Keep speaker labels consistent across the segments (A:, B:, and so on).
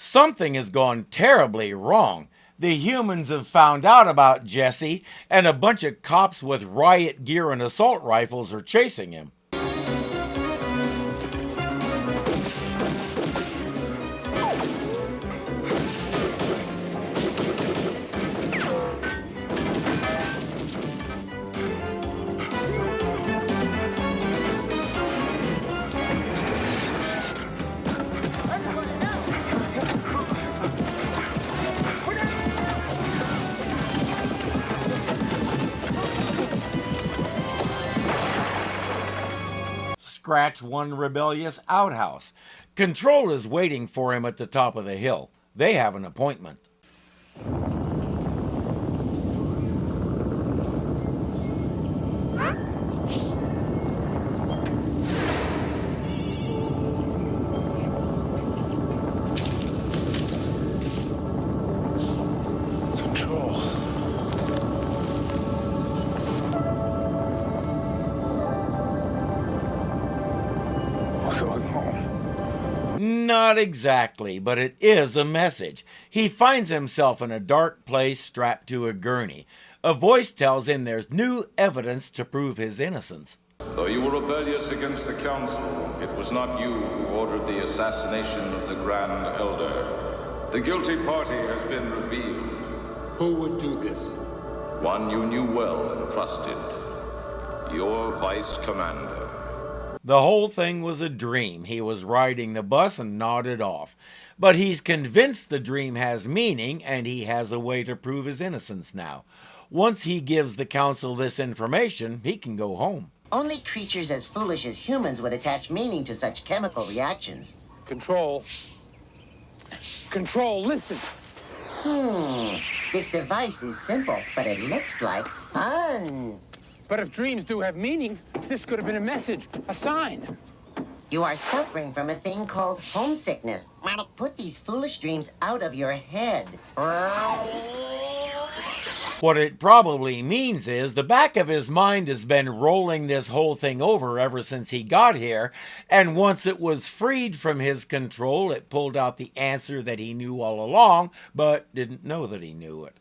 A: Something has gone terribly wrong. The humans have found out about Jesse, and a bunch of cops with riot gear and assault rifles are chasing him. Scratch one rebellious outhouse. Control is waiting for him at the top of the hill. They have an appointment. Not exactly, but it is a message. He finds himself in a dark place strapped to a gurney. A voice tells him there's new evidence to prove his innocence.
B: Though you were rebellious against the council, it was not you who ordered the assassination of the Grand Elder. The guilty party has been revealed.
C: Who would do this?
B: One you knew well and trusted. Your vice commander.
A: The whole thing was a dream. He was riding the bus and nodded off. But he's convinced the dream has meaning, and he has a way to prove his innocence now. Once he gives the council this information, he can go home.
D: Only creatures as foolish as humans would attach meaning to such chemical reactions.
C: Control. Control, listen.
D: This device is simple, but it looks like fun.
C: But if dreams do have meaning, this could have been a message, a sign.
D: You are suffering from a thing called homesickness. Put these foolish dreams out of your head.
A: What it probably means is the back of his mind has been rolling this whole thing over ever since he got here, and once it was freed from his control, it pulled out the answer that he knew all along, but didn't know that he knew it.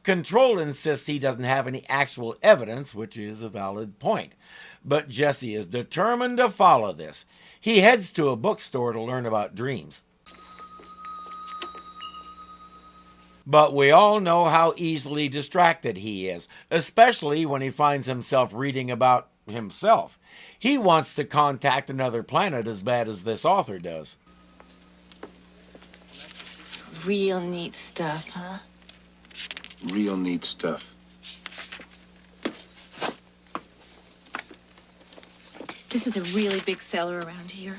A: Control insists he doesn't have any actual evidence, which is a valid point. But Jesse is determined to follow this. He heads to a bookstore to learn about dreams. But we all know how easily distracted he is, especially when he finds himself reading about himself. He wants to contact another planet as bad as this author does.
E: Real neat stuff, huh?
F: Real neat stuff.
E: This is a really big seller around here.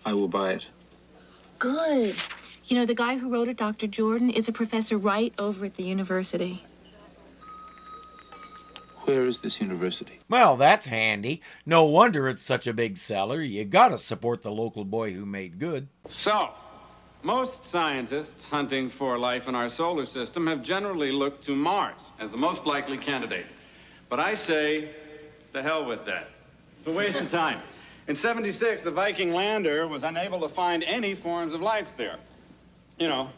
F: I will buy it.
E: Good. You know, the guy who wrote it, Dr. Jordan, is a professor right over at the university.
F: Where is this university?
A: Well, that's handy. No wonder it's such a big seller. You gotta support the local boy who made good.
G: So, most scientists hunting for life in our solar system have generally looked to Mars as the most likely candidate. But I say, the hell with that. It's a waste of time. In '76, the Viking lander was unable to find any forms of life there. You know,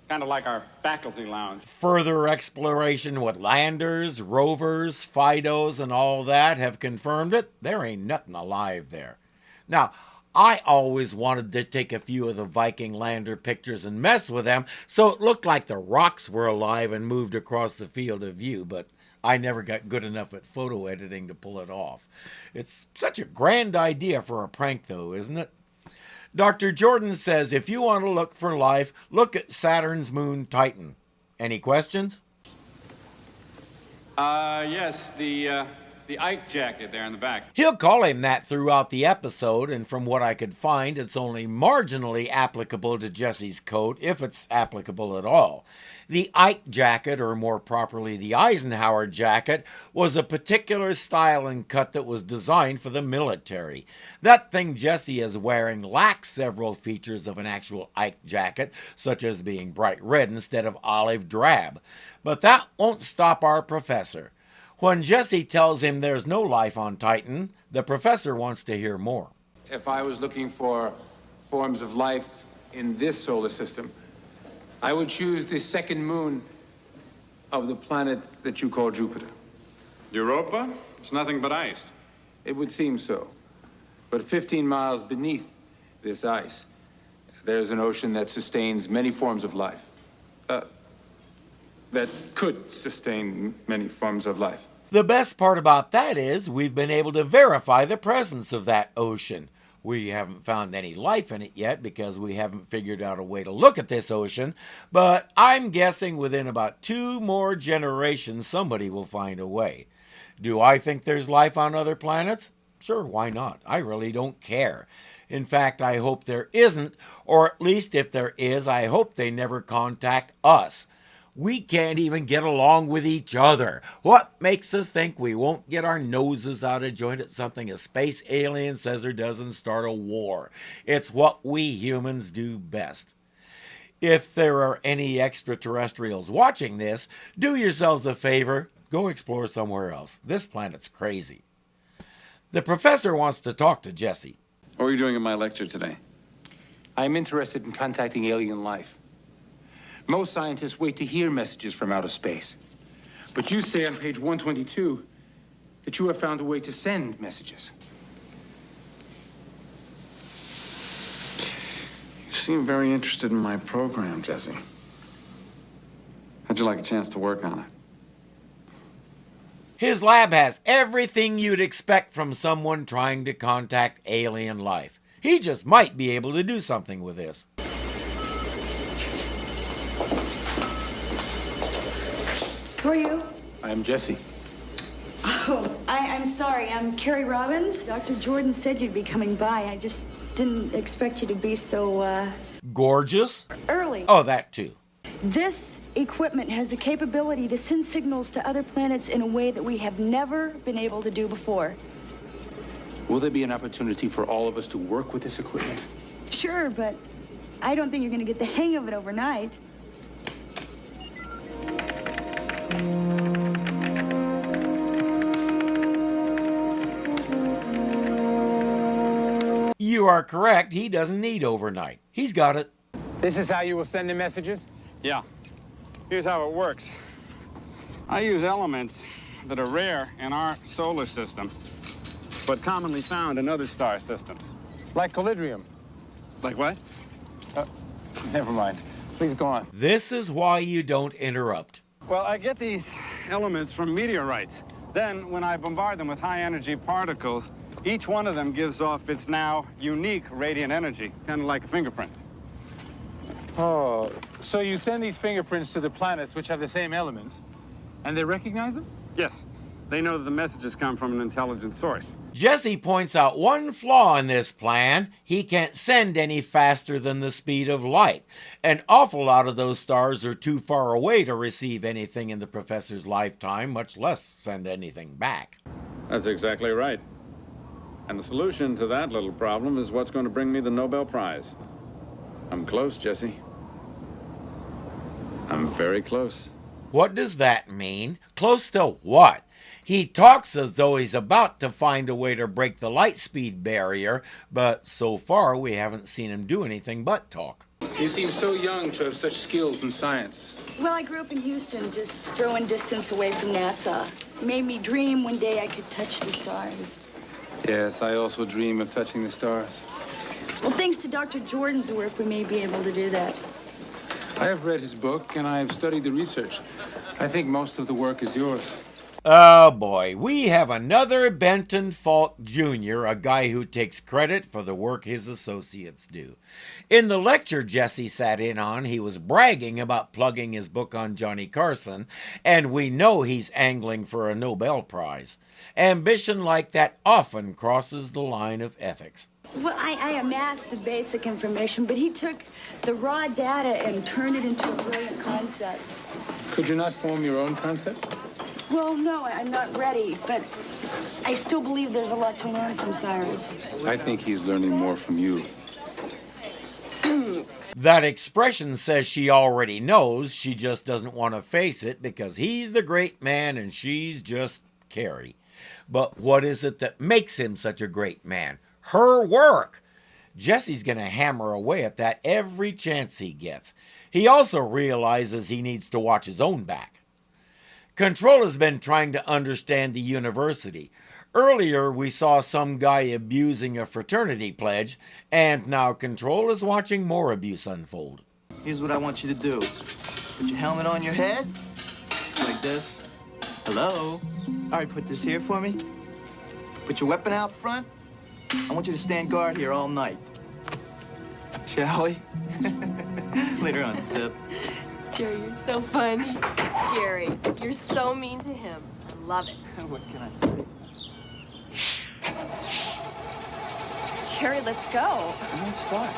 G: kind of like our faculty lounge.
A: Further exploration with landers, rovers, Fidos, and all that have confirmed it. There ain't nothing alive there. Now, I always wanted to take a few of the Viking lander pictures and mess with them so it looked like the rocks were alive and moved across the field of view, but I never got good enough at photo editing to pull it off. It's such a grand idea for a prank, though, isn't it? Dr. Jordan says if you want to look for life, look at Saturn's moon Titan. Any questions?
G: Yes, the Ike jacket there in the back.
A: He'll call him that throughout the episode, and from what I could find, it's only marginally applicable to Jesse's coat, if it's applicable at all. The Ike jacket, or more properly the Eisenhower jacket, was a particular style and cut that was designed for the military. That thing Jesse is wearing lacks several features of an actual Ike jacket, such as being bright red instead of olive drab. But that won't stop our professor. When Jesse tells him there's no life on Titan, the professor wants to hear more.
G: If I was looking for forms of life
F: in this solar system, I would choose the second moon of the planet that you call Jupiter.
G: Europa? It's nothing but ice.
F: It would seem so. But 15 miles beneath this ice, there's an ocean that sustains many forms of life. That could sustain many forms of life.
A: The best part about that is we've been able to verify the presence of that ocean. We haven't found any life in it yet because we haven't figured out a way to look at this ocean, but I'm guessing within about 2 more generations somebody will find a way. Do I think there's life on other planets? Sure, why not? I really don't care. In fact, I hope there isn't, or at least if there is, I hope they never contact us. We can't even get along with each other. What makes us think we won't get our noses out of joint at something a space alien says or does and start a war? It's what we humans do best. If there are any extraterrestrials watching this, do yourselves a favor. Go explore somewhere else. This planet's crazy. The professor wants to talk to Jesse.
G: What were you doing in my lecture today?
F: I'm interested in contacting alien life. Most scientists wait to hear messages from outer space. But you say on page 122 that you have found a way to send messages.
G: You seem very interested in my program, Jesse. How'd you like a chance to work on it?
A: His lab has everything you'd expect from someone trying to contact alien life. He just might be able to do something with this.
H: Who are you?
F: I'm Jesse.
H: Oh, I'm sorry. I'm Carrie Robbins. Dr. Jordan said you'd be coming by. I just didn't expect you to be so,
A: Gorgeous?
H: early.
A: Oh, that too.
H: This equipment has the capability to send signals to other planets in a way that we have never been able to do before.
F: Will there be an opportunity for all of us to work with this equipment?
H: Sure, but I don't think you're going to get the hang of it overnight.
A: You are correct. He doesn't need overnight. He's got it.
C: This is how you will send the messages?
G: Yeah. Here's how it works. I use elements that are rare in our solar system, but commonly found in other star systems.
C: Like collyrium.
G: Like what?
C: Never mind. Please go on.
A: This is why you don't interrupt.
G: Well, I get these elements from meteorites. Then, when I bombard them with high-energy particles, each one of them gives off its now unique radiant energy, kind of like a fingerprint.
C: Oh, so you send these fingerprints to the planets which have the same elements, and they recognize them?
G: Yes. They know that the messages come from an intelligent source.
A: Jesse points out one flaw in this plan. He can't send any faster than the speed of light. An awful lot of those stars are too far away to receive anything in the professor's lifetime, much less send anything back.
G: That's exactly right. And the solution to that little problem is what's going to bring me the Nobel Prize. I'm close, Jesse. I'm very close.
A: What does that mean? Close to what? He talks as though he's about to find a way to break the light speed barrier, but so far we haven't seen him do anything but talk.
F: You seem so young to have such skills in science.
H: Well, I grew up in Houston, just throwing distance away from NASA. It made me dream one day I could touch the stars.
F: Yes, I also dream of touching the stars.
H: Well, thanks to Dr. Jordan's work, we may be able to do that.
F: I have read his book, and I have studied the research. I think most of the work is yours.
A: Oh boy, we have another Benton Falk Jr., a guy who takes credit for the work his associates do. In the lecture Jesse sat in on, he was bragging about plugging his book on Johnny Carson, and we know he's angling for a Nobel Prize. Ambition like that often crosses the line of ethics.
H: Well, I amassed the basic information, but he took the raw data and turned it into a brilliant concept.
F: Could you not form your own concept?
H: Well, no, I'm not ready, but I still believe there's a lot to learn from Cyrus.
F: I think he's learning more from you.
A: That expression says she already knows, she just doesn't want to face it because he's the great man and she's just Carrie. But what is it that makes him such a great man? Her work. Jesse's going to hammer away at that every chance he gets. He also realizes he needs to watch his own back. Control has been trying to understand the university. Earlier, we saw some guy abusing a fraternity pledge, and now Control is watching more abuse unfold.
I: Here's what I want you to do. Put your helmet on your head. It's like this. Hello? All right, put this here for me. Put your weapon out front. I want you to stand guard here all night. Shall we? Later on, Zip.
J: Jerry, you're so funny. Jerry, you're so mean to him. I love it.
I: What can I say?
J: Jerry, let's go.
I: I won't start.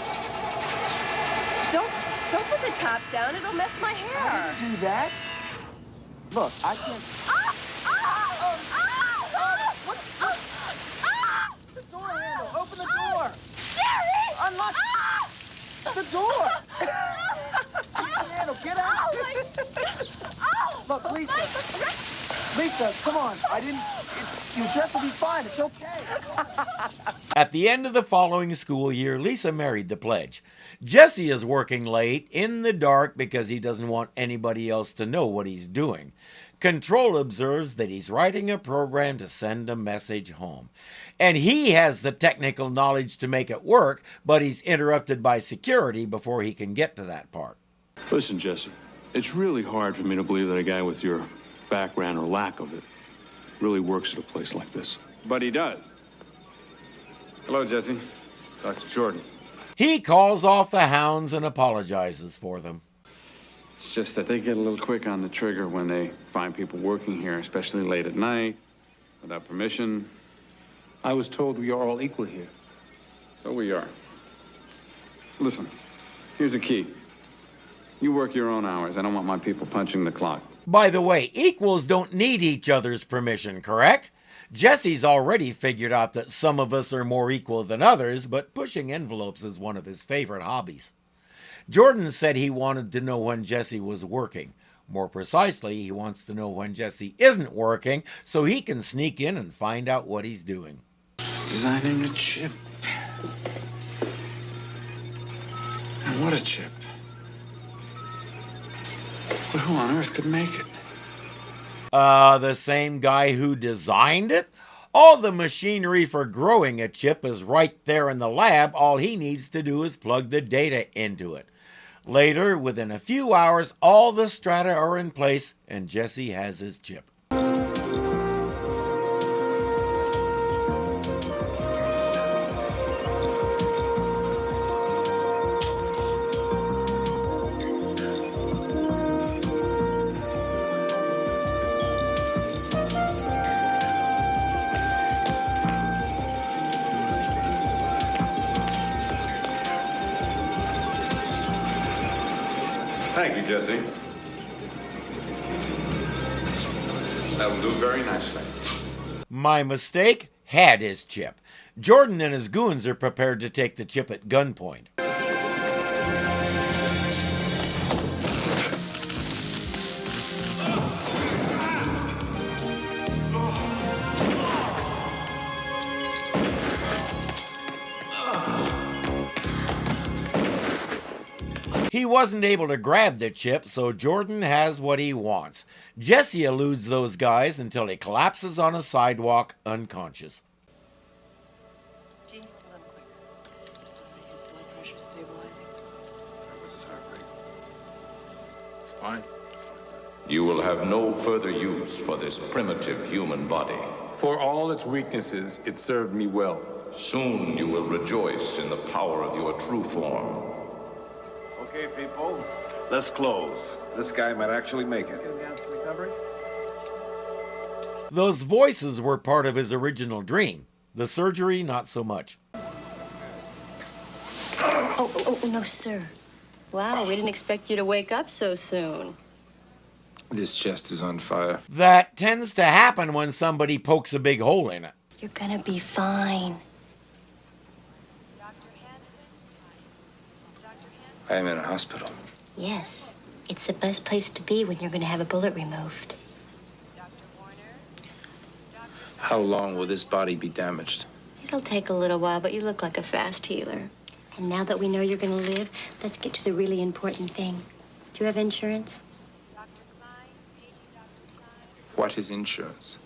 J: Don't put the top down. It'll mess my hair.
I: I didn't do that. Look, I can't... The door handle! Open the door!
J: Jerry!
I: Unlock the door! The handle, get out! Look, Lisa. Lisa, come on. Your dress will be fine. It's okay.
A: At the end of the following school year, Lisa married the pledge. Jesse is working late in the dark because he doesn't want anybody else to know what he's doing. Control observes that he's writing a program to send a message home. And he has the technical knowledge to make it work, but he's interrupted by security before he can get to that part.
K: Listen, Jesse, it's really hard for me to believe that a guy with your background or lack of it really works at a place like this.
G: But he does. Hello, Jesse. Dr. Jordan.
A: He calls off the hounds and apologizes for them.
G: It's just that they get a little quick on the trigger when they find people working here, especially late at night, without permission.
F: I was told we are all equal here.
G: So we are. Listen, here's a key. You work your own hours. I don't want my people punching the clock.
A: By the way, equals don't need each other's permission, correct? Jesse's already figured out that some of us are more equal than others, but pushing envelopes is one of his favorite hobbies. Jordan said he wanted to know when Jesse was working. More precisely, he wants to know when Jesse isn't working so he can sneak in and find out what he's doing.
G: Designing a chip. And what a chip. But who on earth could make it?
A: The same guy who designed it? All the machinery for growing a chip is right there in the lab. All he needs to do is plug the data into it. Later, within a few hours, all the strata are in place and Jesse has his chip.
G: Thank you, Jesse. That'll do very nicely.
A: My mistake had his chip. Jordan and his goons are prepared to take the chip at gunpoint. He wasn't able to grab the chip, so Jordan has what he wants. Jesse eludes those guys until he collapses on a sidewalk unconscious.
J: Gene, a little quicker. His blood pressure stabilizing.
K: What's his heart rate? It's fine.
B: You will have no further use for this primitive human body.
F: For all its weaknesses, it served me well.
B: Soon you will rejoice in the power of your true form.
L: Okay, people, let's close. This guy might actually make it.
A: Those voices were part of his original dream. The surgery, not so much.
M: Oh, no, sir. Wow, we didn't expect you to wake up so soon.
F: This chest is on fire.
A: That tends to happen when somebody pokes a big hole in it.
M: You're gonna be fine.
F: I am in a hospital.
M: Yes, it's the best place to be when you're gonna have a bullet removed.
F: How long will this body be damaged?
M: It'll take a little while, but you look like a fast healer. And now that we know you're going to live, let's get to the really important thing. Do you have insurance?
F: What is insurance?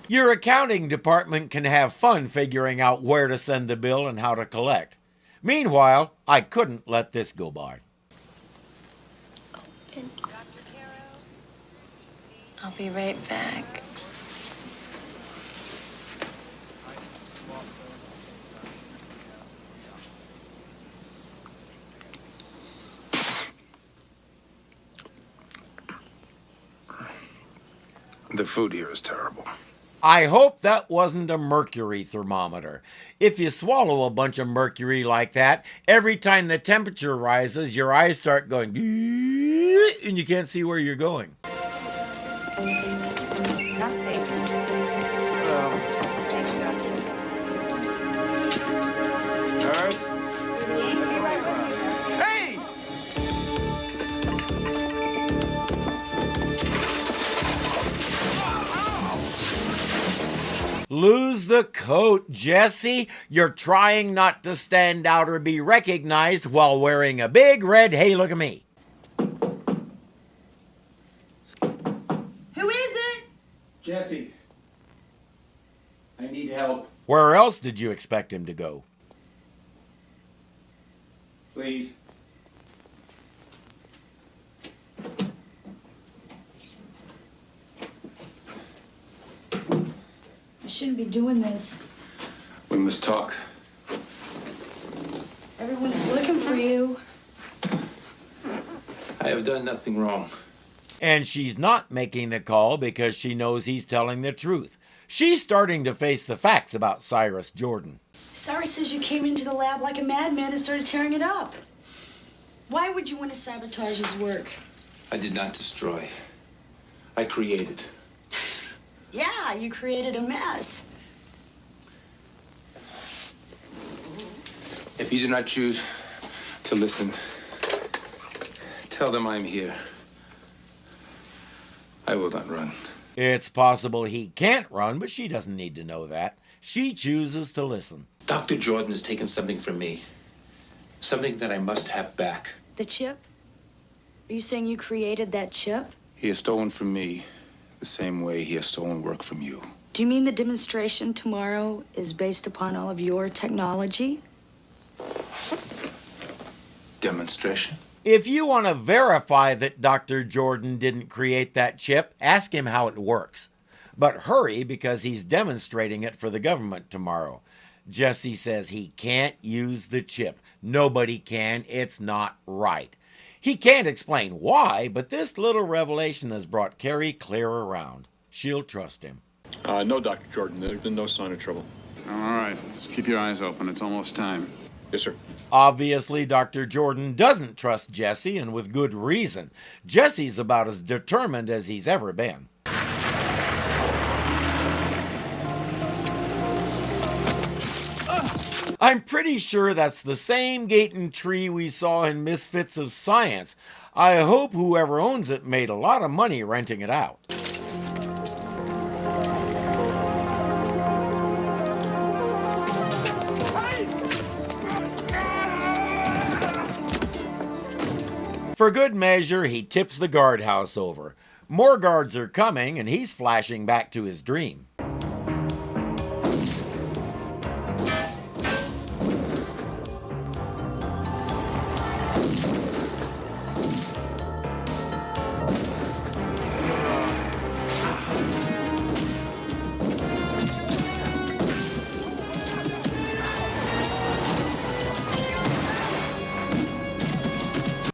A: Your accounting department can have fun figuring out where to send the bill and how to collect. Meanwhile, I couldn't let this go by.
J: I'll be right back.
F: The food here is terrible.
A: I hope that wasn't a mercury thermometer. If you swallow a bunch of mercury like that, every time the temperature rises, your eyes start going, and you can't see where you're going.
F: Hey!
A: Lose the coat, Jesse. You're trying not to stand out or be recognized while wearing a big red hey look at me.
H: Who is it?
F: Jesse. I need help.
A: Where else did you expect him to go?
F: Please.
H: I shouldn't be doing this.
F: We must talk.
H: Everyone's looking for you.
F: I have done nothing wrong.
A: And she's not making the call because she knows he's telling the truth. She's starting to face the facts about Cyrus Jordan.
H: Cyrus says you came into the lab like a madman and started tearing it up. Why would you want to sabotage his work?
F: I did not destroy. I created.
H: Yeah, you created a mess.
F: If you do not choose to listen, tell them I'm here. I will not run.
A: It's possible he can't run, but she doesn't need to know that. She chooses to listen.
F: Dr. Jordan has taken something from me. Something that I must have back.
H: The chip? Are you saying you created that chip?
F: He has stolen from me the same way he has stolen work from you.
H: Do you mean the demonstration tomorrow is based upon all of your technology?
F: Demonstration?
A: If you want to verify that Dr. Jordan didn't create that chip, ask him how it works. But hurry, because he's demonstrating it for the government tomorrow. Jesse says he can't use the chip. Nobody can. It's not right. He can't explain why, but this little revelation has brought Carrie clear around. She'll trust him.
K: No, Dr. Jordan. There's been no sign of trouble.
G: All right. Just keep your eyes open. It's almost time.
K: Yes, sir.
A: Obviously, Dr. Jordan doesn't trust Jesse, and with good reason. Jesse's about as determined as he's ever been. I'm pretty sure that's the same gate and tree we saw in Misfits of Science. I hope whoever owns it made a lot of money renting it out. For good measure, he tips the guardhouse over. More guards are coming, and he's flashing back to his dream.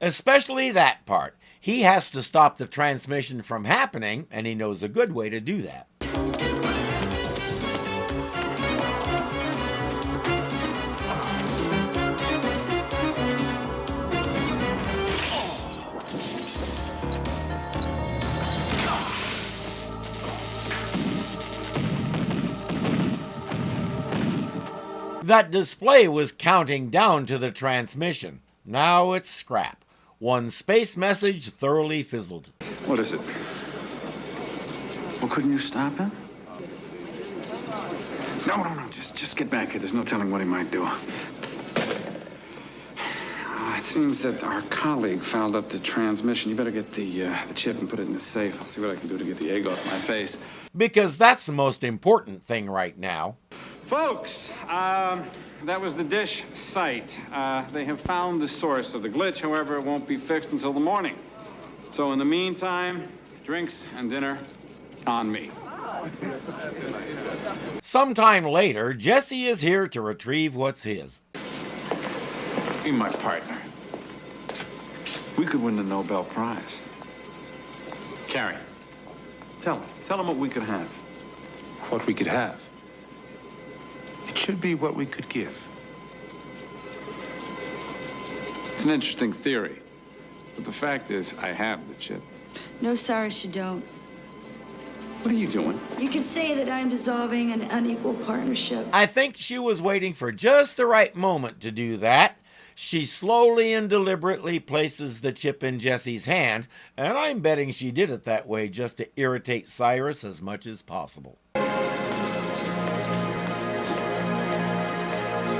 A: Especially that part. He has to stop the transmission from happening, and he knows a good way to do that. That display was counting down to the transmission. Now it's scrap. One space message thoroughly fizzled.
G: What is it? Well, couldn't you stop him? No. Just get back here. There's no telling what he might do. It seems that our colleague fouled up the transmission. You better get the chip and put it in the safe. I'll see what I can do to get the egg off my face.
A: Because that's the most important thing right now.
G: Folks, that was the dish site. They have found the source of the glitch. However, it won't be fixed until the morning. So in the meantime, drinks and dinner on me.
A: Sometime later, Jesse is here to retrieve what's his.
G: Be my partner. We could win the Nobel Prize. Carrie, tell him what we could have.
F: What we could have. It should be what we could give.
G: It's an interesting theory. But the fact is, I have the chip.
H: No, Cyrus, you don't.
G: What are you doing?
H: You could say that I'm dissolving an unequal partnership.
A: I think she was waiting for just the right moment to do that. She slowly and deliberately places the chip in Jesse's hand, and I'm betting she did it that way just to irritate Cyrus as much as possible.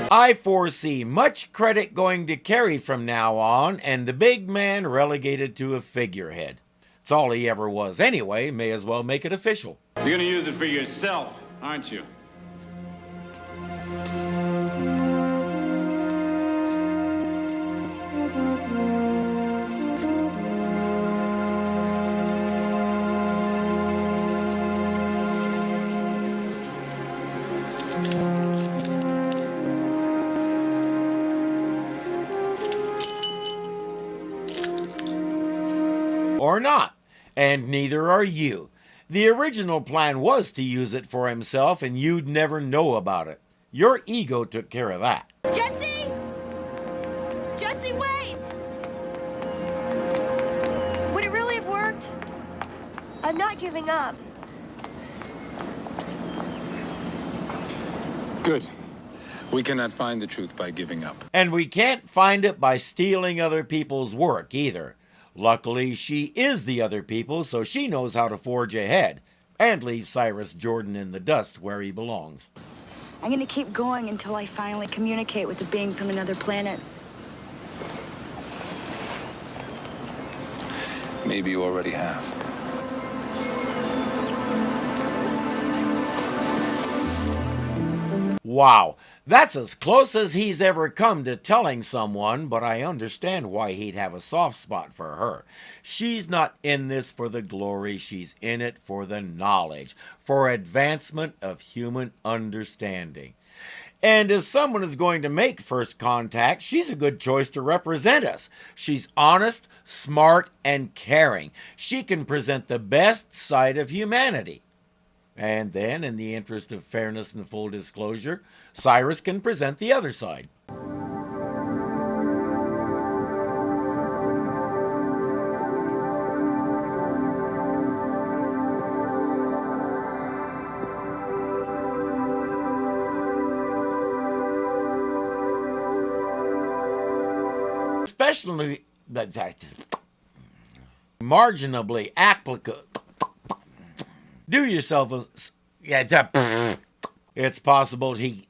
A: I foresee much credit going to Carrie from now on, and the big man relegated to a figurehead. It's all he ever was anyway, may as well make it official.
G: You're gonna use it for yourself, aren't you?
A: Or not, and neither are you. The original plan was to use it for himself, and you'd never know about it. Your ego took care of that.
J: Jesse! Jesse, wait! Would it really have worked? I'm not giving up.
F: Good. We cannot find the truth by giving up.
A: And we can't find it by stealing other people's work either. Luckily, she is the other people, so she knows how to forge ahead and leave Cyrus Jordan in the dust where he belongs.
H: I'm gonna keep going until I finally communicate with a being from another planet.
F: Maybe you already have.
A: Wow, that's as close as he's ever come to telling someone, but I understand why he'd have a soft spot for her. She's not in this for the glory, she's in it for the knowledge, for advancement of human understanding. And if someone is going to make first contact, she's a good choice to represent us. She's honest, smart, and caring. She can present the best side of humanity. And then, in the interest of fairness and full disclosure, Cyrus can present the other side. Especially marginally applicable. Do yourself a... Yeah, it's possible he...